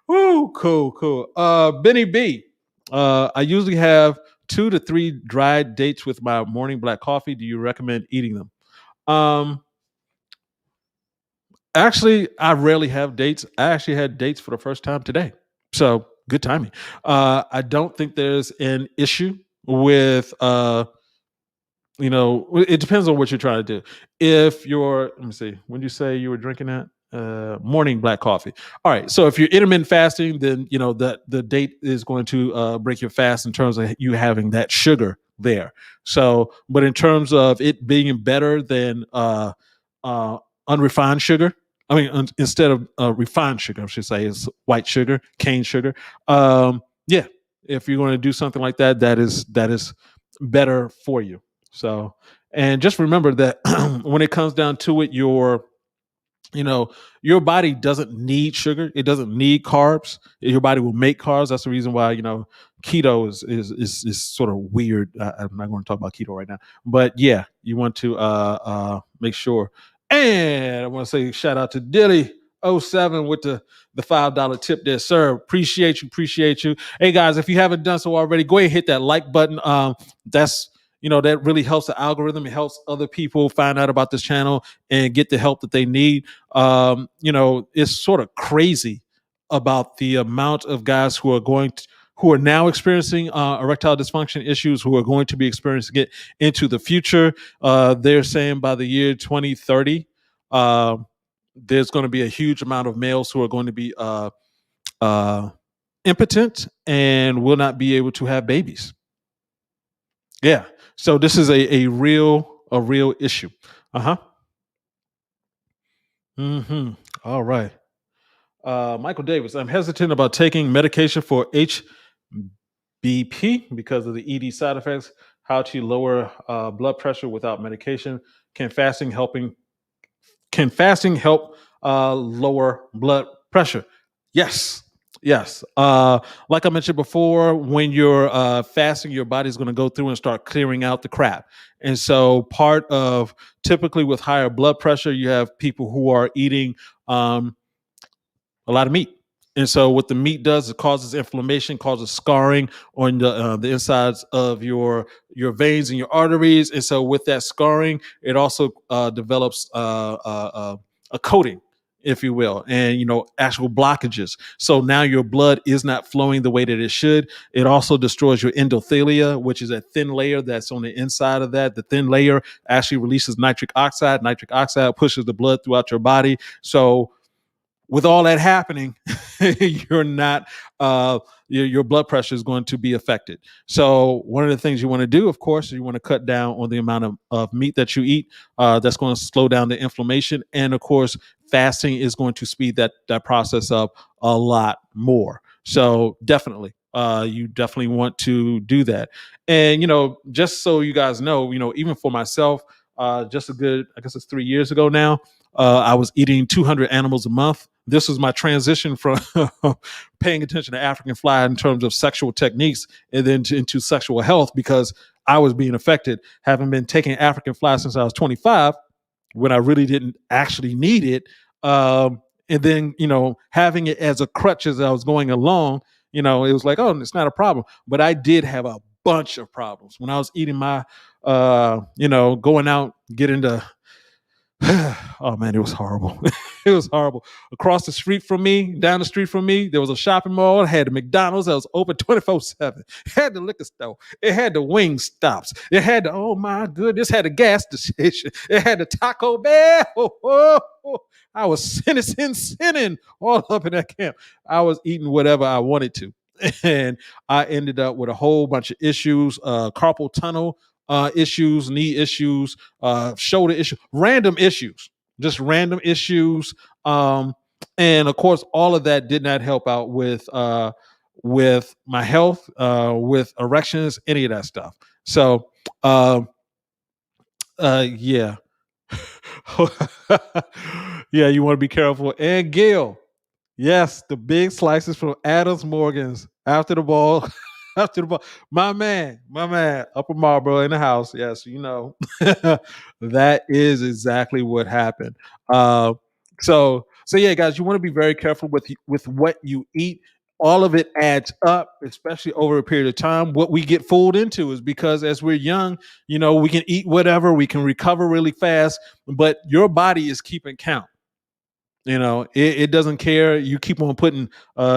Woo, cool. Benny B. I usually have 2 to 3 dried dates with my morning black coffee. Do you recommend eating them? Actually, I rarely have dates. I actually had dates for the first time today. So good timing. I don't think there's an issue with it depends on what you're trying to do. If you're, let me see, when you say you were drinking that morning black coffee. All right. So if you're intermittent fasting, then that the date is going to break your fast in terms of you having that sugar there. So, but in terms of it being better than unrefined sugar, I mean, instead of refined sugar, I should say, is white sugar, cane sugar. Yeah, if you're going to do something like that, that is better for you. So, and just remember that when it comes down to it, your body doesn't need sugar. It doesn't need carbs. Your body will make carbs. That's the reason why keto is sort of weird. I'm not going to talk about keto right now, but yeah, you want to make sure. And I want to say shout out to Dilly07 with the $5 tip there, sir. Appreciate you. Hey guys, if you haven't done so already, go ahead and hit that like button. That's that really helps the algorithm. It helps other people find out about this channel and get the help that they need. It's sort of crazy about the amount of guys who are now experiencing erectile dysfunction issues, who are going to be experiencing it into the future. They're saying by the year 2030, there's going to be a huge amount of males who are going to be impotent and will not be able to have babies. Yeah. So this is a real issue. All right. Michael Davis, I'm hesitant about taking medication for HBP because of the ED side effects. How to lower blood pressure without medication? Can fasting help lower blood pressure? Yes. Like I mentioned before, when you're fasting, your body's going to go through and start clearing out the crap. And so part of, typically with higher blood pressure, you have people who are eating a lot of meat. And so what the meat does, it causes inflammation, causes scarring on the insides of your veins and your arteries. And so with that scarring, it also develops a coating, if you will, and actual blockages. So now your blood is not flowing the way that it should. It also destroys your endothelia, which is a thin layer that's on the inside of that. The thin layer actually releases nitric oxide. Nitric oxide pushes the blood throughout your body. So with all that happening, you're not your blood pressure is going to be affected. So one of the things you want to do, of course, is you want to cut down on the amount of meat that you eat. That's going to slow down the inflammation, and of course, fasting is going to speed that process up a lot more. So definitely, you definitely want to do that. And just so you guys know, even for myself, just a good, I guess it's 3 years ago now, I was eating 200 animals a month. This was my transition from paying attention to African fly in terms of sexual techniques and then into sexual health, because I was being affected, having been taking African fly since I was 25 when I really didn't actually need it. And then, having it as a crutch as I was going along, it was like, oh, it's not a problem. But I did have a bunch of problems when I was eating my, going out, getting to Oh man, it was horrible. It was horrible. Across the street from me, down the street from me, there was a shopping mall. It had the McDonald's that was open 24/7. It had the liquor store. It had the wing stops. It had the, oh my goodness, had the gas station. It had the Taco Bell. I was sinning all up in that camp. I was eating whatever I wanted to. And I ended up with a whole bunch of issues, carpal tunnel issues, knee issues, shoulder issues, random issues, just random issues. And of course, all of that did not help out with my health, with erections, any of that stuff. So, uh, yeah, yeah, you want to be careful. And Gail, yes, the big slices from Adams Morgan's after the ball. After the ball. My man, Upper Marlboro in the house. Yes, you know. That is exactly what happened. So yeah, guys, you want to be very careful with what you eat. All of it adds up, especially over a period of time. What we get fooled into is because as we're young, we can eat whatever, we can recover really fast, but your body is keeping count. It doesn't care. You keep on putting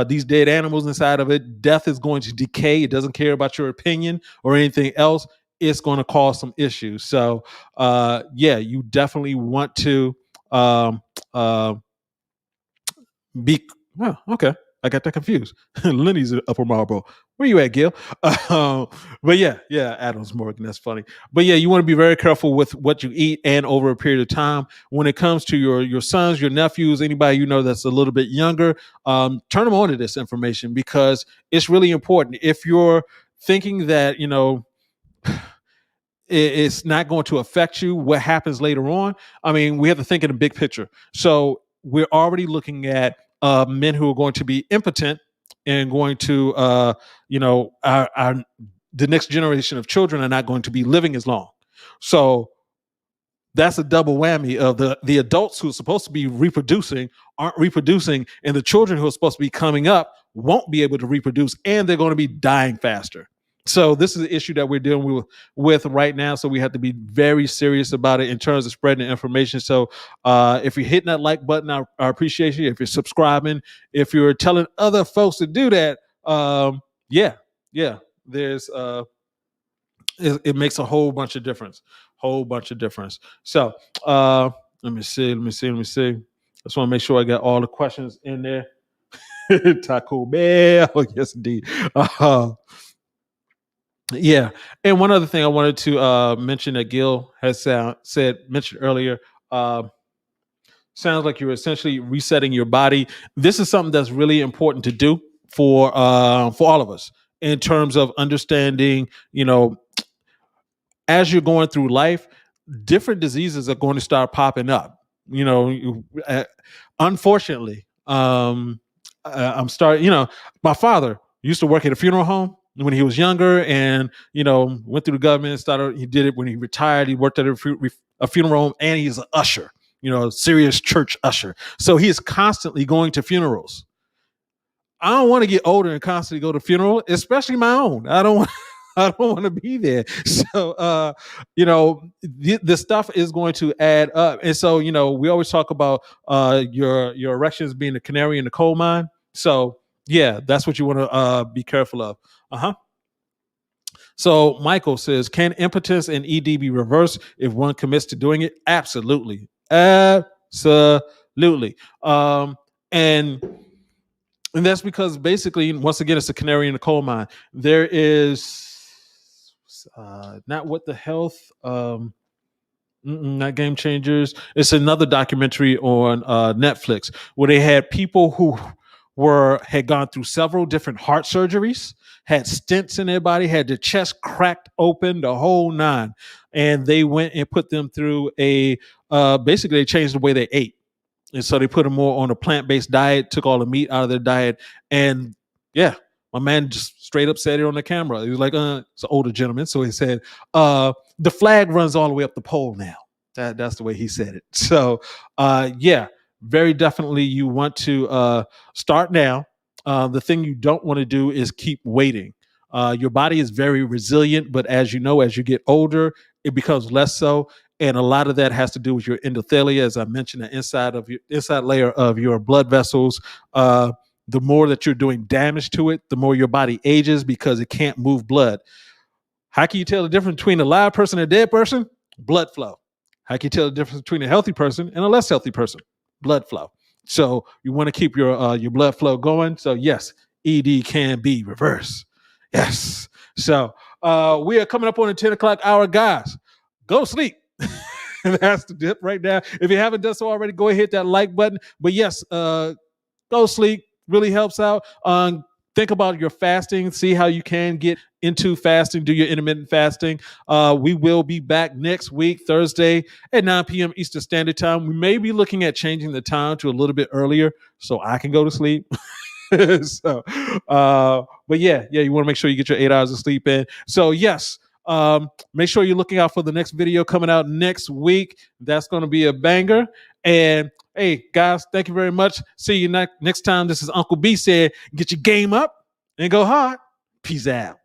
these dead animals inside of it. Death is going to decay. It doesn't care about your opinion or anything else. It's going to cause some issues. So, yeah, you definitely want to um, uh, be. Well, okay. I got that confused. Lenny's in Upper Marlboro. Where you at, Gil? Uh, but yeah, Adams Morgan. That's funny. But yeah, you want to be very careful with what you eat and over a period of time. When it comes to your sons, your nephews, anybody that's a little bit younger, turn them on to this information because it's really important. If you're thinking that it's not going to affect you, what happens later on, I mean, we have to think in a big picture. So we're already looking at men who are going to be impotent and going to the next generation of children are not going to be living as long. So that's a double whammy of the adults who are supposed to be reproducing aren't reproducing, and the children who are supposed to be coming up won't be able to reproduce, and they're going to be dying faster. So this is an issue that we're dealing with right now. So we have to be very serious about it in terms of spreading the information. So if you're hitting that like button, I appreciate you. If you're subscribing, if you're telling other folks to do that, yeah, there's it makes a whole bunch of difference. So let me see. I just want to make sure I got all the questions in there. Taco Bell, yes indeed. Yeah, and one other thing I wanted to mention that Gil has mentioned earlier. Sounds like you're essentially resetting your body. This is something that's really important to do for all of us in terms of understanding. As you're going through life, different diseases are going to start popping up. Unfortunately, I'm starting. My father used to work at a funeral home when he was younger, and went through the government. He did it when he retired. He worked at a funeral home, and he's an usher. A serious church usher. So he is constantly going to funerals. I don't want to get older and constantly go to funeral, especially my own. I don't want to be there. So, the stuff is going to add up. And so, we always talk about your erections being the canary in the coal mine. So, yeah, that's what you want to be careful of. So, Michael says, can impotence and ED be reversed if one commits to doing it? Absolutely. Absolutely. And that's because basically, once again, it's a canary in the coal mine. There is not what the health, not Game Changers. It's another documentary on Netflix where they had people who had gone through several different heart surgeries, had stents in their body, had their chest cracked open, the whole nine, and they went and put them through basically they changed the way they ate. And so they put them more on a plant-based diet, took all the meat out of their diet. And yeah, my man just straight up said it on the camera. He was like, it's an older gentleman. So he said, the flag runs all the way up the pole now. That's the way he said it. So yeah, very definitely you want to start now. The thing you don't want to do is keep waiting. Your body is very resilient, but as you know, as you get older, it becomes less so. And a lot of that has to do with your endothelia, as I mentioned, the inside layer of your blood vessels. The more that you're doing damage to it, the more your body ages because it can't move blood. How can you tell the difference between a live person and a dead person? Blood flow. How can you tell the difference between a healthy person and a less healthy person? Blood flow. So you want to keep your blood flow going. So yes, ED can be reversed. Yes. So we are coming up on the 10 o'clock hour, guys. Go sleep. That's the dip right now. If you haven't done so already, go ahead, hit that like button. But yes, go sleep. Really helps out. Think about your fasting. See how you can get into fasting. Do your intermittent fasting. We will be back next week, Thursday at 9 p.m. Eastern Standard Time. We may be looking at changing the time to a little bit earlier so I can go to sleep. So, but yeah, you want to make sure you get your 8 hours of sleep in. So yes, make sure you're looking out for the next video coming out next week. That's going to be a banger. And hey, guys, thank you very much. See you next time. This is Uncle B said, get your game up and go hard. Peace out.